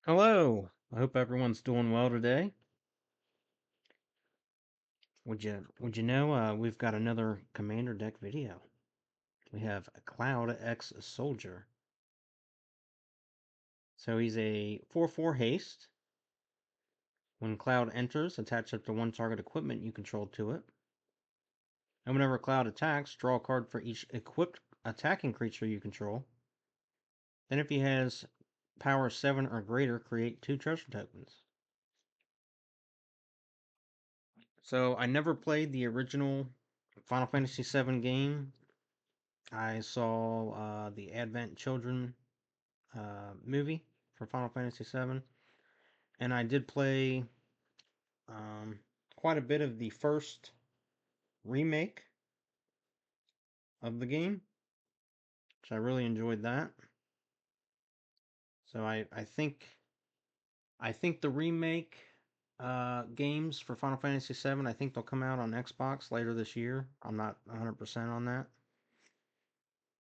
Hello. I hope everyone's doing well today. Would you know we've got another Commander deck video. We have a Cloud X Soldier. So he's a 4/4 haste. When Cloud enters, attach up to one target equipment you control to it. And whenever Cloud attacks, draw a card for each equipped attacking creature you control. Then if he has power 7 or greater, create 2 treasure tokens. So I never played the original Final Fantasy VII game. I saw the Advent Children movie for Final Fantasy VII, and I did play um, quite a bit of the first remake of the game, which I really enjoyed that. So I think the remake games for Final Fantasy VII, I think they'll come out on Xbox later this year. I'm not 100% on that,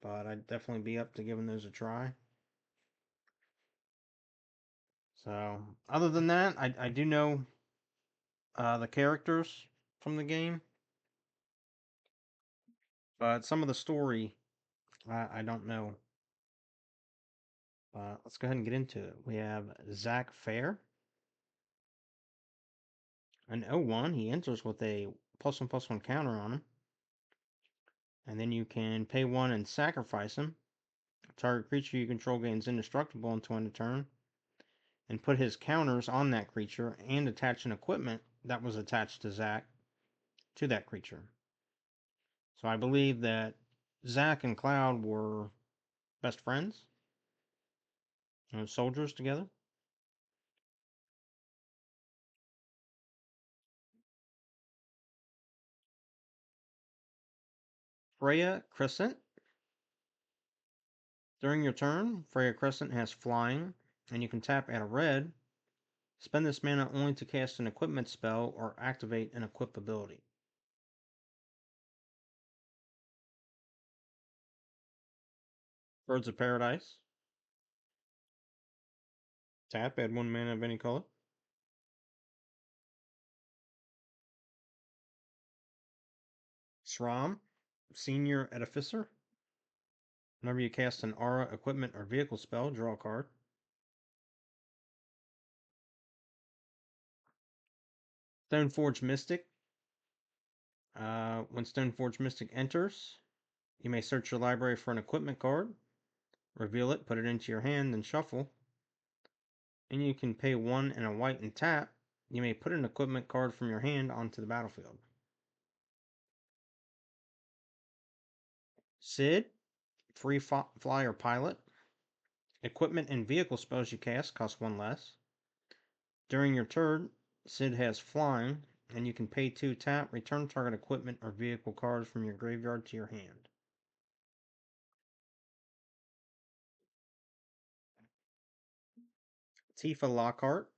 but I'd definitely be up to giving those a try. So other than that, I do know the characters from the game, but some of the story I don't know. Let's go ahead and get into it. We have Zach Fair, an 0/1. He enters with a +1/+1 counter on him. And then you can pay 1 and sacrifice him. Target creature you control gains indestructible until end of turn. And put his counters on that creature and attach an equipment that was attached to Zach to that creature. So I believe that Zach and Cloud were best friends, soldiers together. Freya Crescent. During your turn, Freya Crescent has flying, and you can tap add a red. Spend this mana only to cast an equipment spell or activate an equip ability. Birds of Paradise. Tap, add 1 mana of any color. Shram, Senior Edificer. Whenever you cast an aura, equipment, or vehicle spell, draw a card. Stoneforge Mystic. When Stoneforge Mystic enters, you may search your library for an equipment card, reveal it, put it into your hand, then shuffle. And you can pay 1 and a white and tap. You may put an equipment card from your hand onto the battlefield. Sid, free flyer pilot. Equipment and vehicle spells you cast cost 1 less. During your turn, Sid has flying, and you can pay 2 tap, return target equipment or vehicle cards from your graveyard to your hand. Tifa Lockhart,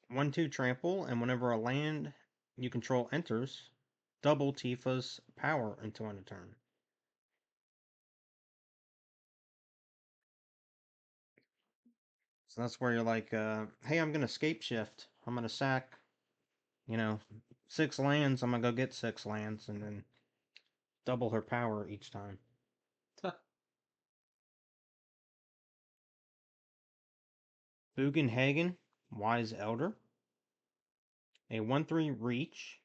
1/2 trample, and whenever a land you control enters, double Tifa's power until end of turn. So that's where you're like, hey, I'm going to scape shift. I'm going to sack, 6 lands. I'm going to go get 6 lands and then double her power each time. Bugenhagen, Wise Elder. A 1/3 reach.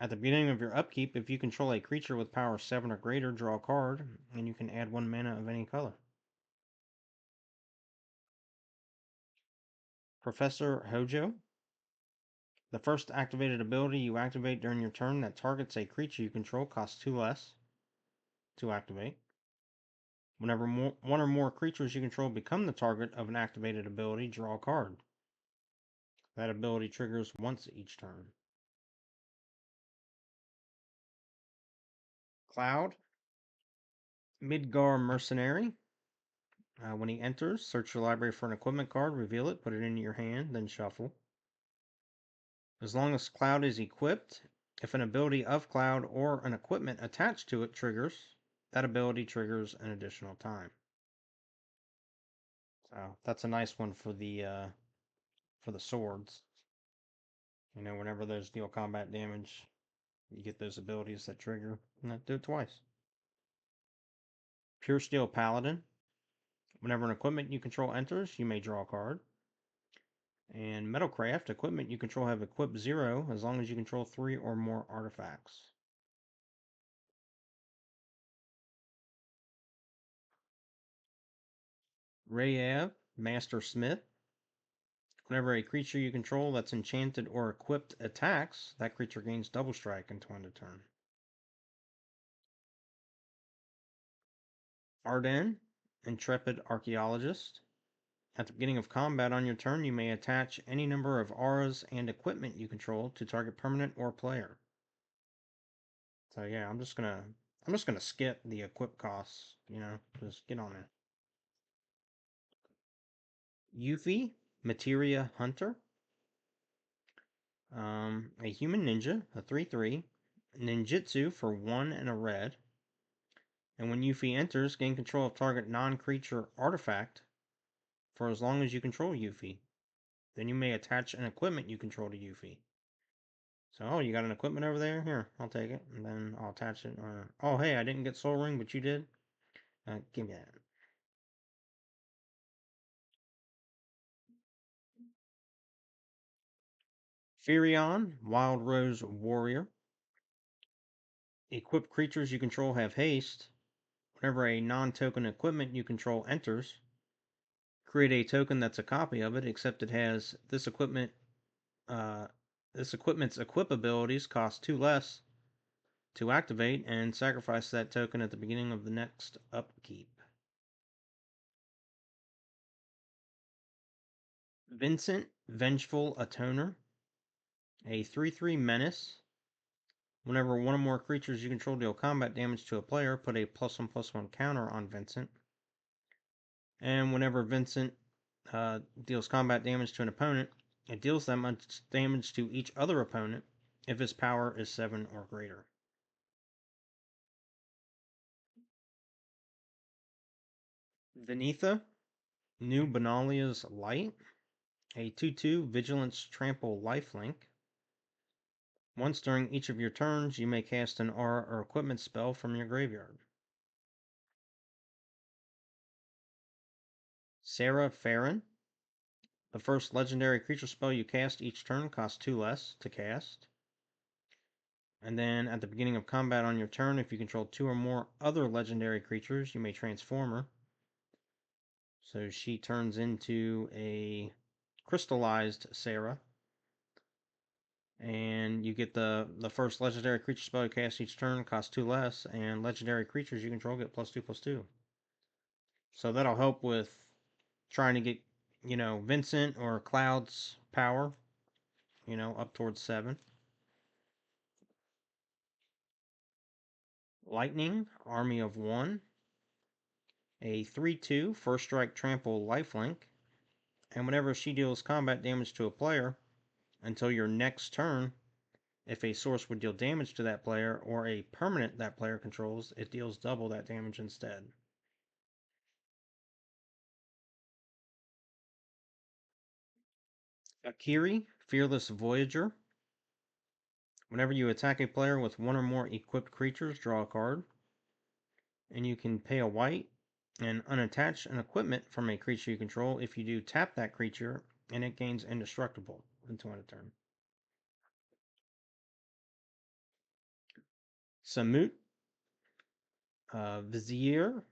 At the beginning of your upkeep, if you control a creature with power 7 or greater, draw a card, and you can add 1 mana of any color. Professor Hojo. The first activated ability you activate during your turn that targets a creature you control costs 2 less to activate. Whenever one or more creatures you control become the target of an activated ability, draw a card. That ability triggers once each turn. Cloud. Midgar Mercenary. When he enters, search your library for an equipment card, reveal it, put it into your hand, then shuffle. As long as Cloud is equipped, if an ability of Cloud or an equipment attached to it triggers, that ability triggers an additional time. So that's a nice one for the swords. You know, whenever those deal combat damage, you get those abilities that trigger, and that do it twice. Pure Steel Paladin. Whenever an equipment you control enters, you may draw a card. And Metalcraft. Equipment you control have equip 0 as long as you control 3 or more artifacts. Rayev, Master Smith. Whenever a creature you control that's enchanted or equipped attacks, that creature gains double strike until end of turn. Ardenn, Intrepid Archaeologist. At the beginning of combat on your turn, you may attach any number of auras and equipment you control to target permanent or player. So yeah, I'm just gonna skip the equip costs, you know, just get on it. Yuffie, Materia Hunter. A human ninja, a 3/3. Ninjutsu for 1 and a red. And when Yuffie enters, gain control of target non-creature artifact for as long as you control Yuffie. Then you may attach an equipment you control to Yuffie. So, oh, you got an equipment over there? Here, I'll take it, and then I'll attach it. Or, oh, hey, I didn't get Soul Ring, but you did? Give me that. Firion, Wild Rose Warrior. Equipped creatures you control have haste. Whenever a non-token equipment you control enters, create a token that's a copy of it, except it has this equipment. This equipment's equip abilities cost 2 less to activate, and sacrifice that token at the beginning of the next upkeep. Vincent, Vengeful Atoner. A 3/3 menace. Whenever one or more creatures you control deal combat damage to a player, put a +1/+1 counter on Vincent. And whenever Vincent deals combat damage to an opponent, it deals that much damage to each other opponent if his power is 7 or greater. Venetha, New Benalia's Light. A 2/2 Vigilance Trample lifelink. Once during each of your turns, you may cast an aura or equipment spell from your graveyard. Sarah Farron. The first legendary creature spell you cast each turn costs 2 less to cast. And then at the beginning of combat on your turn, if you control 2 or more other legendary creatures, you may transform her. So she turns into a crystallized Sarah. And you get the first legendary creature spell you cast each turn costs 2 less, and legendary creatures you control get +2/+2. So that'll help with trying to get, you know, Vincent or Cloud's power, you know, up towards 7. Lightning, Army of 1. A 3/2 First Strike Trample lifelink. And whenever she deals combat damage to a player, until your next turn, if a source would deal damage to that player or a permanent that player controls, it deals double that damage instead. Akiri, Fearless Voyager. Whenever you attack a player with 1 or more equipped creatures, draw a card. And you can pay a white and unattach an equipment from a creature you control. If you do, tap that creature, and it gains indestructible until end of turn. Samut, Vizier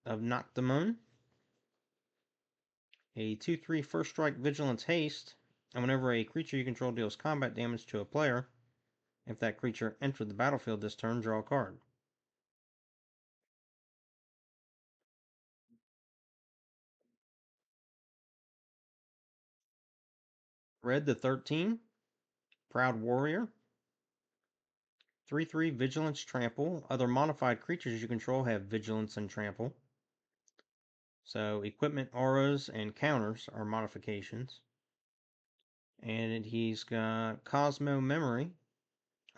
of Noctamon. A 2/3 First Strike Vigilance Haste, and whenever a creature you control deals combat damage to a player, if that creature entered the battlefield this turn, draw a card. Red the 13, Proud Warrior. 3/3 Vigilance Trample. Other modified creatures you control have Vigilance and Trample. So equipment, auras, and counters are modifications. And he's got Cosmo Memory.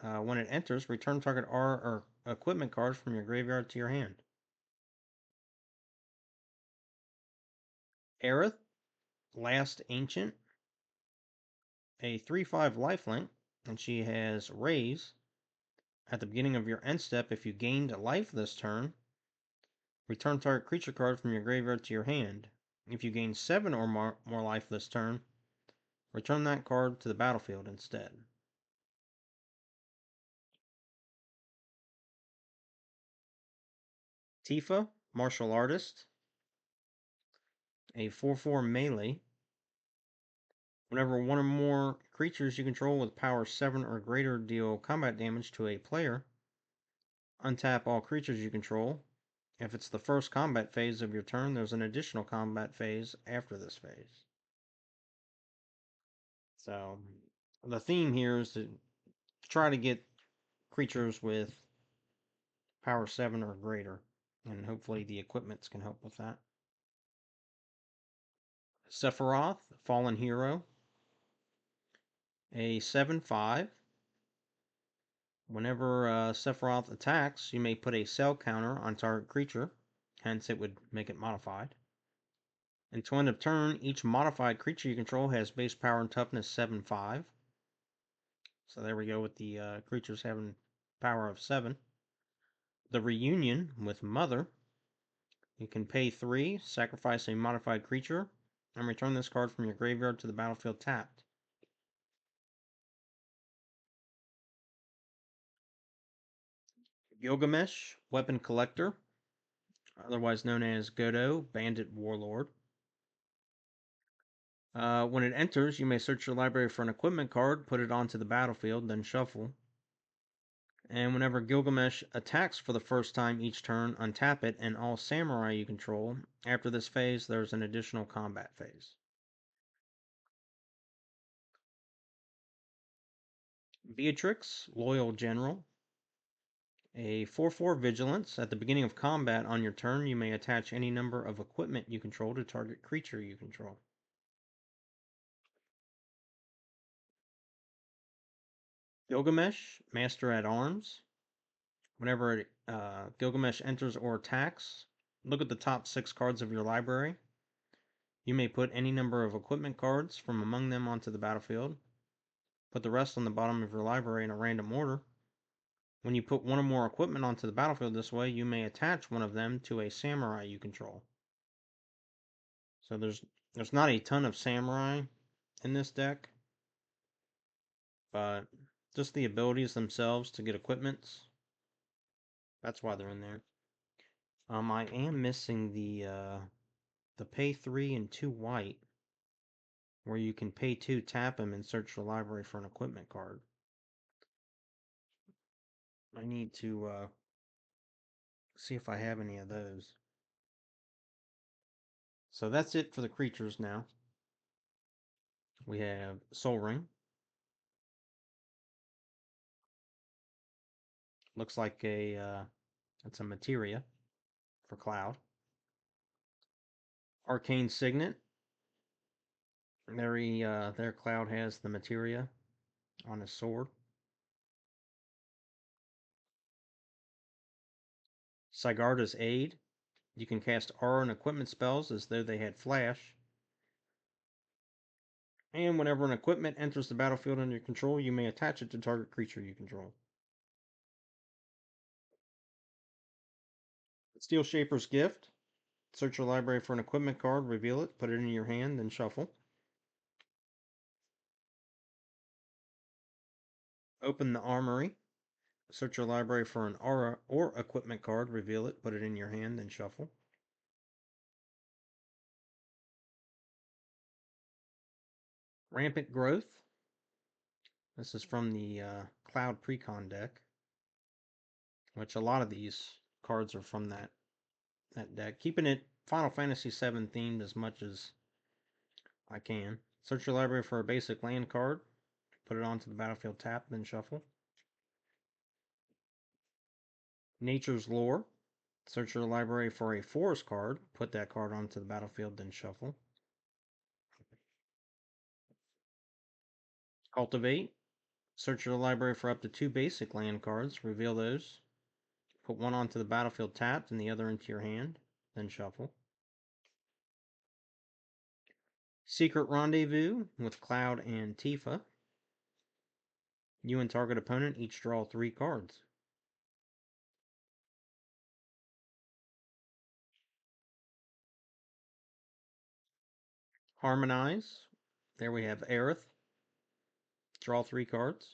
When it enters, return target aura or equipment card from your graveyard to your hand. Aerith, Last Ancient, a 3/5 lifelink, and she has Raise. At the beginning of your end step, if you gained a life this turn, return target creature card from your graveyard to your hand. If you gain 7 or more life this turn, return that card to the battlefield instead. Tifa, Martial Artist, a 4/4 melee. Whenever one or more creatures you control with power 7 or greater deal combat damage to a player, untap all creatures you control. If it's the first combat phase of your turn, there's an additional combat phase after this phase. So, the theme here is to try to get creatures with power 7 or greater, and hopefully the equipments can help with that. Sephiroth, Fallen Hero, a 7/5. Whenever Sephiroth attacks, you may put a cell counter on target creature, hence it would make it modified. Until end of turn, each modified creature you control has base power and toughness 7/5. So there we go with the creatures having power of 7. The Reunion with Mother. You can pay 3, sacrifice a modified creature, and return this card from your graveyard to the battlefield tapped. Gilgamesh, Weapon Collector, otherwise known as Godo, Bandit Warlord. When it enters, you may search your library for an equipment card, put it onto the battlefield, then shuffle. And whenever Gilgamesh attacks for the first time each turn, untap it and all samurai you control. After this phase, there's an additional combat phase. Beatrix, Loyal General, a 4/4 Vigilance. At the beginning of combat on your turn, you may attach any number of equipment you control to target creature you control. Gilgamesh, Master at Arms. Whenever Gilgamesh enters or attacks, look at the top 6 cards of your library. You may put any number of equipment cards from among them onto the battlefield. Put the rest on the bottom of your library in a random order. When you put one or more equipment onto the battlefield this way, you may attach one of them to a samurai you control. So there's not a ton of samurai in this deck, but just the abilities themselves to get equipments, that's why they're in there. I am missing the pay 3 and 2 white, where you can pay 2, tap them, and search your library for an equipment card. I need to see if I have any of those. So that's it for the creatures now. We have Sol Ring. Looks like it's a materia for Cloud. Arcane Signet. There Cloud has the materia on his sword. Sigarda's Aid. You can cast aura and equipment spells as though they had flash. And whenever an equipment enters the battlefield under your control, you may attach it to target creature you control. Steel Shaper's Gift. Search your library for an equipment card, reveal it, put it in your hand, then shuffle. Open the Armory. Search your library for an aura or equipment card, reveal it, put it in your hand, then shuffle. Rampant Growth. This is from the Cloud Precon deck, which a lot of these cards are from that deck. Keeping it Final Fantasy VII themed as much as I can. Search your library for a basic land card, put it onto the battlefield tap, then shuffle. Nature's Lore. Search your library for a forest card, put that card onto the battlefield, then shuffle. Cultivate. Search your library for up to 2 basic land cards, reveal those. Put one onto the battlefield tapped and the other into your hand, then shuffle. Secret Rendezvous with Cloud and Tifa. You and target opponent each draw 3 cards. Harmonize. There we have Aerith. Draw 3 cards.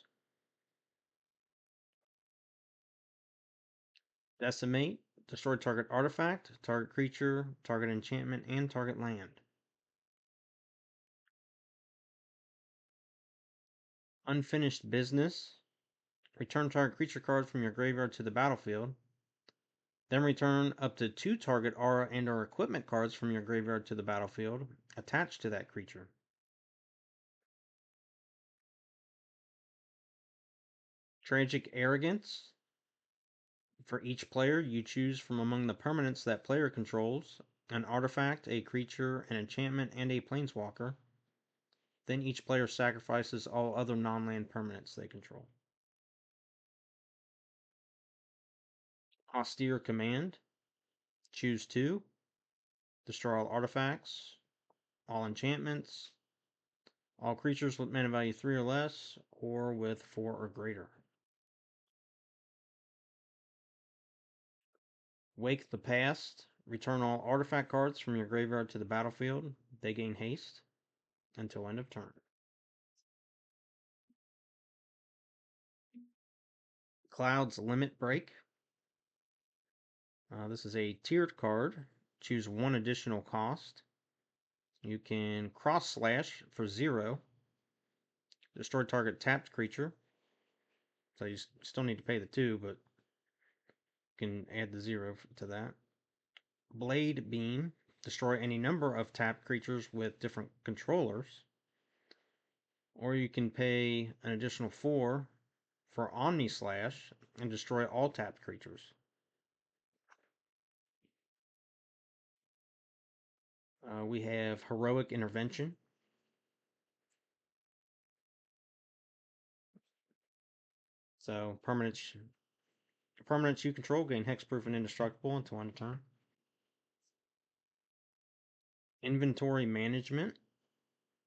Decimate. Destroy target artifact, target creature, target enchantment, and target land. Unfinished Business. Return target creature card from your graveyard to the battlefield. Then return up to 2 target aura and/or equipment cards from your graveyard to the battlefield, attached to that creature. Tragic Arrogance. For each player, you choose from among the permanents that player controls an artifact, a creature, an enchantment, and a planeswalker. Then each player sacrifices all other non-land permanents they control. Austere Command. Choose 2. Destroy all artifacts, all enchantments, all creatures with mana value 3 or less, or with 4 or greater. Wake the Past. Return all artifact cards from your graveyard to the battlefield. They gain haste until end of turn. Cloud's Limit Break. This is a tiered card. Choose 1 additional cost. You can Cross Slash for 0. Destroy target tapped creature. So you still need to pay the 2, but you can add the 0 to that. Blade Beam. Destroy any number of tapped creatures with different controllers. Or you can pay an additional 4 for Omni Slash and destroy all tapped creatures. We have Heroic Intervention. So permanents you control gain hexproof and indestructible until end of turn. Inventory Management.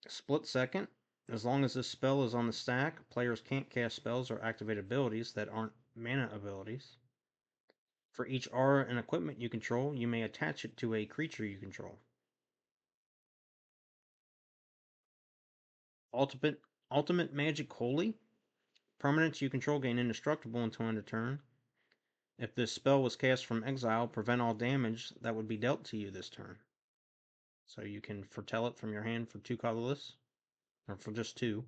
Split Second. As long as this spell is on the stack, players can't cast spells or activate abilities that aren't mana abilities. For each aura and equipment you control, you may attach it to a creature you control. Ultimate Magic Holy. Permanents you control gain indestructible until end of turn. If this spell was cast from exile, prevent all damage that would be dealt to you this turn. So you can foretell it from your hand for 2 colorless, or for just 2.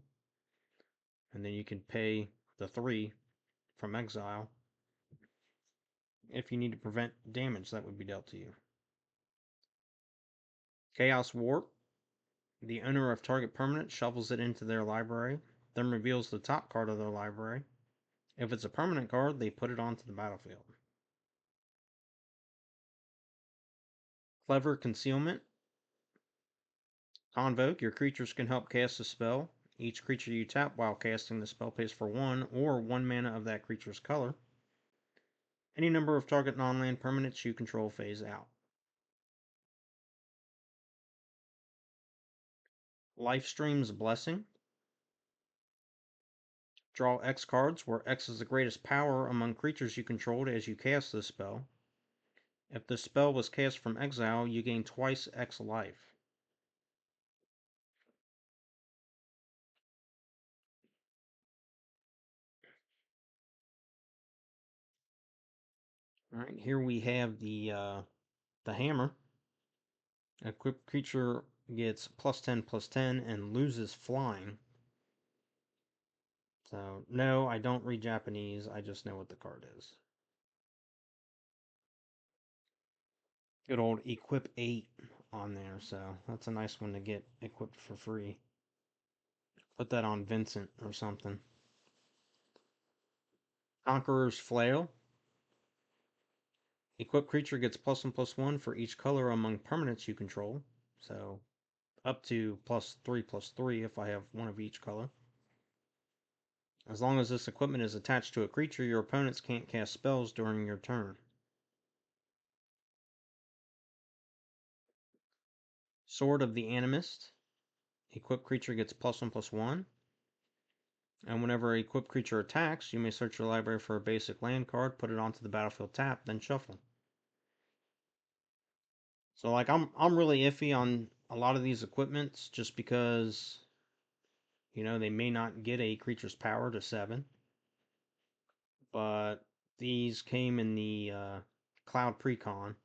And then you can pay the 3 from exile if you need to prevent damage that would be dealt to you. Chaos Warp. The owner of target permanent shovels it into their library, then reveals the top card of their library. If it's a permanent card, they put it onto the battlefield. Clever Concealment. Convoke. Your creatures can help cast a spell. Each creature you tap while casting the spell pays for 1 or 1 mana of that creature's color. Any number of target non-land permanents you control phase out. Lifestream's Blessing. Draw X cards, where X is the greatest power among creatures you controlled as you cast this spell. If the spell was cast from exile, you gain twice X life. Alright, here we have the hammer. Equipped creature gets +10/+10 and loses flying. So, no, I don't read Japanese, I just know what the card is. Good old Equip 8 on there, so that's a nice one to get equipped for free. Put that on Vincent or something. Conqueror's Flail. Equipped creature gets +1/+1 for each color among permanents you control. So up to +3/+3 if I have one of each color. As long as this equipment is attached to a creature, your opponents can't cast spells during your turn. Sword of the Animist. equipped creature gets +1/+1. And whenever a equipped creature attacks, you may search your library for a basic land card, put it onto the battlefield tap, then shuffle. So like I'm really iffy on a lot of these equipments just because they may not get a creature's power to 7, but these came in the Cloud Precon.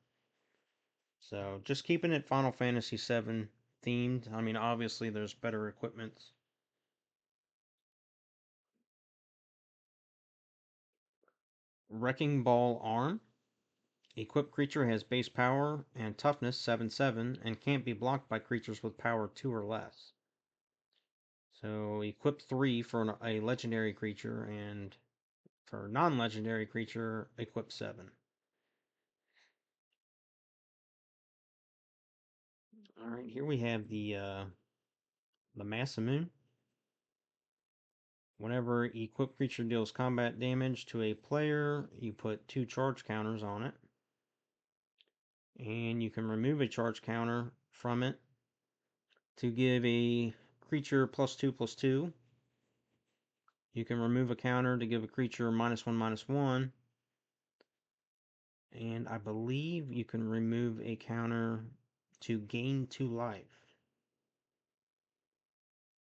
So just keeping it Final Fantasy VII themed. I mean, obviously there's better equipments. Wrecking Ball Arm. Equipped creature has base power and toughness 7/7 and can't be blocked by creatures with power 2 or less. So equip 3 for a legendary creature, and for non-legendary creature, equip 7. Alright, here we have the Masamune. Whenever equipped creature deals combat damage to a player, you put 2 charge counters on it. And you can remove a charge counter from it to give a creature +2/+2. You can remove a counter to give a creature -1/-1. And I believe you can remove a counter to gain 2 life.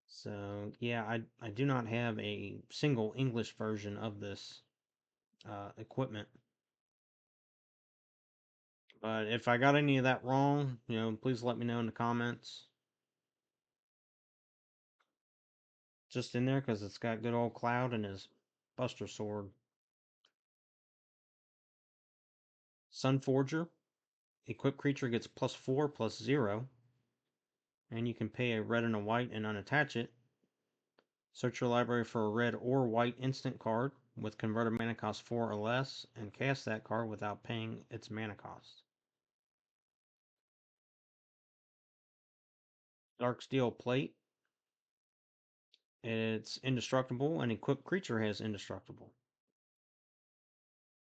So, yeah, I do not have a single English version of this equipment. But if I got any of that wrong, please let me know in the comments. Just in there because it's got good old Cloud and his Buster Sword. Sunforger. Equipped creature gets +4/+0. And you can pay a red and a white and unattach it. Search your library for a red or white instant card with converted mana cost 4 or less, and cast that card without paying its mana cost. Darksteel Plate. It's indestructible, and equipped creature has indestructible.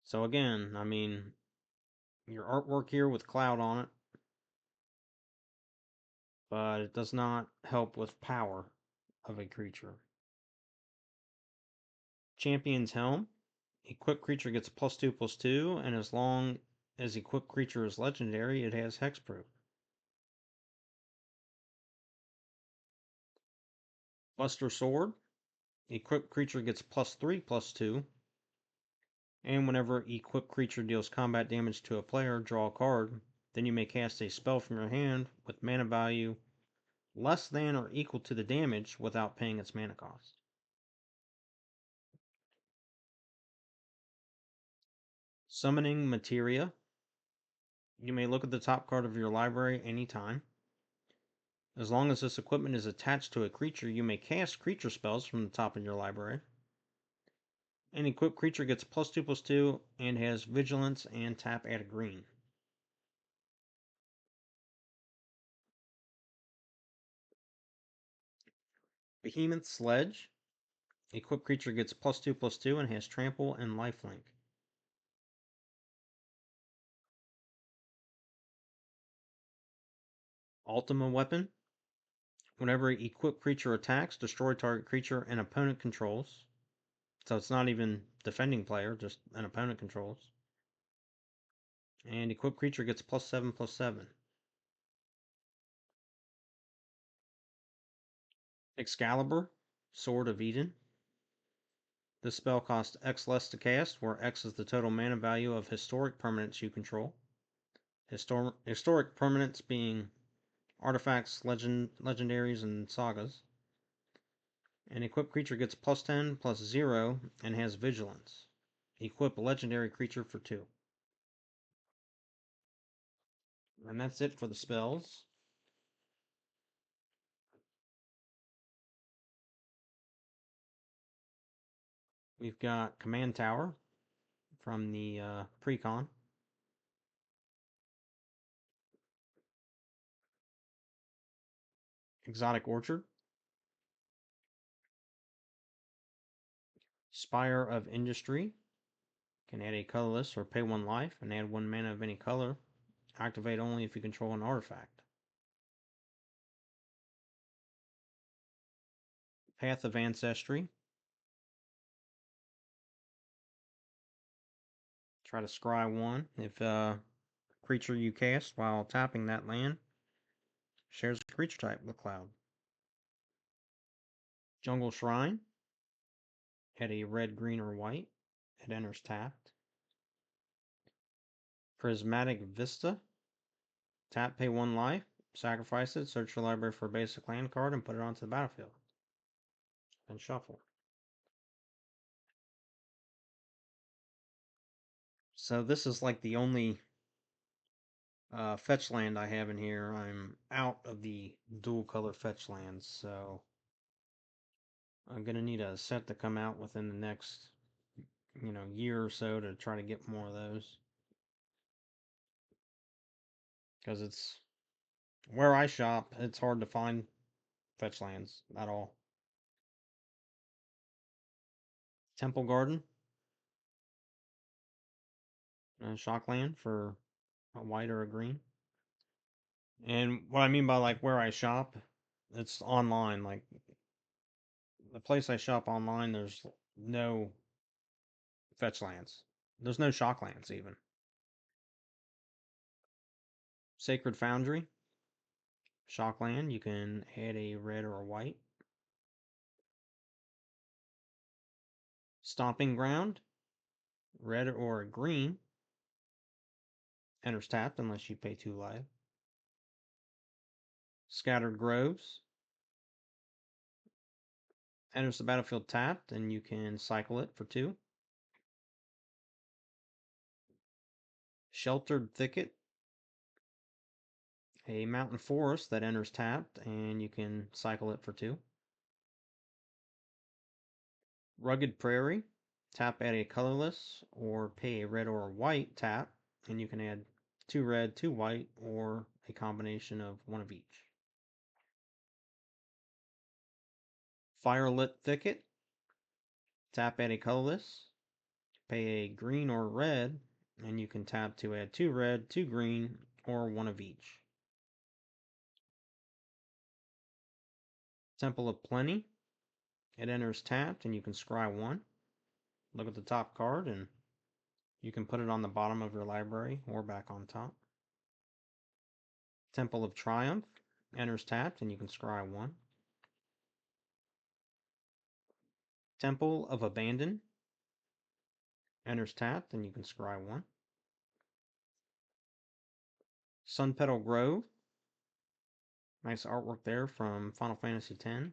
So again, I mean, your artwork here with Cloud on it, but it does not help with power of a creature. Champion's Helm. Equipped creature gets +2/+2, and as long as equipped creature is legendary, it has hexproof. Buster Sword. Equipped creature gets +3/+2, and whenever equipped creature deals combat damage to a player, draw a card. Then you may cast a spell from your hand with mana value less than or equal to the damage without paying its mana cost. Summoning Materia. You may look at the top card of your library anytime. As long as this equipment is attached to a creature, you may cast creature spells from the top of your library. An equipped creature gets +2/+2 and has vigilance and tap at a green. Behemoth Sledge. Equipped creature gets +2/+2 and has trample and lifelink. Ultima Weapon. Whenever an equipped creature attacks, destroy target creature an opponent controls. So it's not even defending player, just an opponent controls. And equipped creature gets +7/+7. Excalibur, Sword of Eden. This spell costs X less to cast, where X is the total mana value of historic permanents you control. Historic permanents being artifacts, legendaries, and sagas. An equipped creature gets +10/+0 and has vigilance. Equip a legendary creature for 2. And that's it for the spells. We've got Command Tower from the Precon. Exotic Orchard. Spire of Industry. Can add a colorless or pay 1 life and add 1 mana of any color. Activate only if you control an artifact. Path of Ancestry. Try to scry 1. If creature you cast while tapping that land shares a creature type with Cloud. Jungle Shrine. At a red, green, or white. It enters tapped. Prismatic Vista. Tap, pay 1 life. Sacrifice it, search your library for a basic land card, and put it onto the battlefield. And shuffle. So this is like the only fetch land I have in here. I'm out of the dual color fetch lands, so I'm gonna need a set to come out within the next, year or so to try to get more of those. Because it's where I shop, it's hard to find fetch lands at all. Temple Garden. Shock land for a white or a green. And what I mean by like where I shop, it's online. Like the place I shop online, there's no fetch lands. There's no shock lands even. Sacred Foundry. Shock land, you can add a red or a white. Stomping Ground. Red or a green. Enters tapped unless you pay 2 life. Scattered Groves. Enters the battlefield tapped, and you can cycle it for 2. Sheltered Thicket. A mountain forest that enters tapped, and you can cycle it for 2. Rugged Prairie. Tap, add a colorless, or pay a red or a white tap, and you can add 2 red, 2 white, or a combination of 1 of each. Firelit Thicket. Tap, add a colorless, pay a green or red, and you can tap to add 2 red, 2 green, or 1 of each. Temple of Plenty. It enters tapped, and you can scry 1. Look at the top card, and you can put it on the bottom of your library or back on top. Temple of Triumph. Enters tapped, and you can scry 1. Temple of Abandon. Enters tapped, and you can scry 1. Sunpetal Grove. Nice artwork there from Final Fantasy X.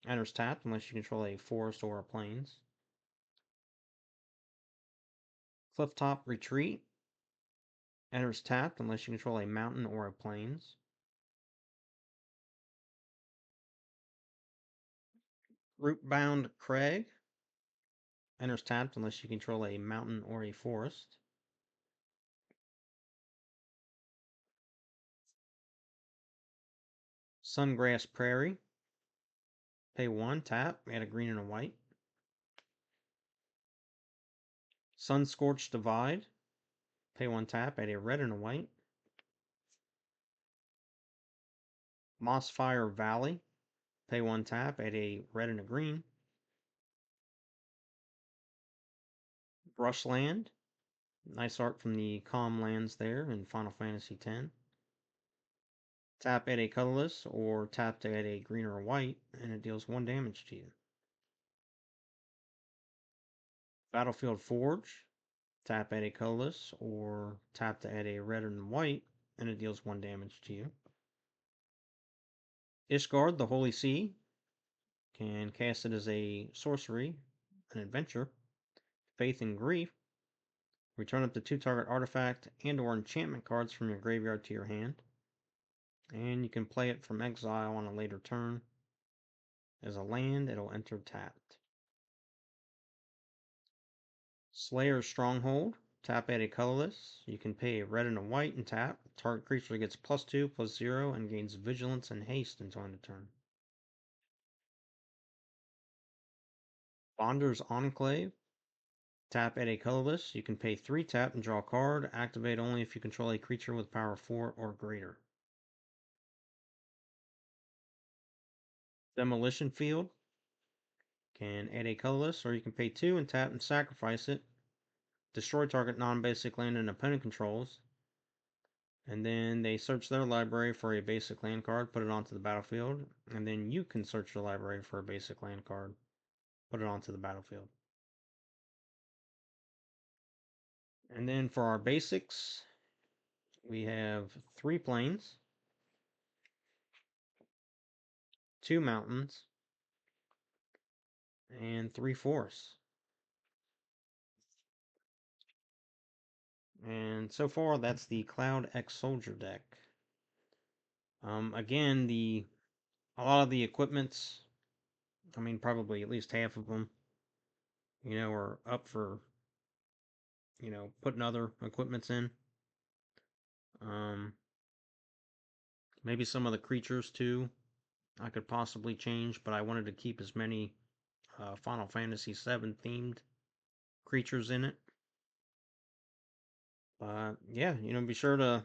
Enters tapped unless you control a forest or a plains. Clifftop Retreat. Enters tapped unless you control a mountain or a plains. Rootbound Crag. Enters tapped unless you control a mountain or a forest. Sungrass Prairie. Pay 1, tap, add a green and a white. Sunscorched Divide. Pay 1, tap, add a red and a white. Mossfire Valley. Pay 1, tap, add a red and a green. Brushland. Nice art from the Calm Lands there in Final Fantasy X. Tap, add a colorless, or tap to add a green or a white, and it deals 1 damage to you. Battlefield Forge. Tap, add a colorless, or tap to add a red and white, and it deals 1 damage to you. Ishgard, the Holy Sea. Can cast it as a sorcery, an adventure. Faith and Grief. Return up to 2 target artifact and or enchantment cards from your graveyard to your hand. And you can play it from exile on a later turn. As a land, it'll enter tapped. Slayer's Stronghold. Tap, add a colorless. You can pay a red and a white and tap. Target creature gets +2, +0, and gains vigilance and haste until end of turn. Bonder's Enclave. Tap, add a colorless. You can pay 3 tap and draw a card. Activate only if you control a creature with power 4 or greater. Demolition Field. can add a colorless, or you can pay 2 and tap and sacrifice it. Destroy target non-basic land and opponent controls. And then they search their library for a basic land card, put it onto the battlefield. And then you can search the library for a basic land card, put it onto the battlefield. And then for our basics, we have 3 plains, 2 mountains, and 3 forests. And so far, that's the Cloud X Soldier deck. Again, a lot of the equipments, I mean, probably at least half of them, are up for, putting other equipments in. Um, Maybe some of the creatures too, I could possibly change, but I wanted to keep as many Final Fantasy VII themed creatures in it. But yeah, be sure to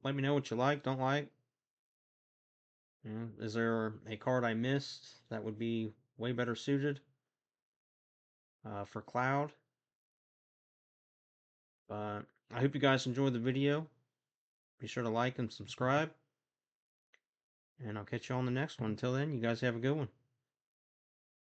let me know what you like, don't like. Is there a card I missed that would be way better suited for Cloud? But I hope you guys enjoyed the video. Be sure to like and subscribe. And I'll catch you on the next one. Until then, you guys have a good one.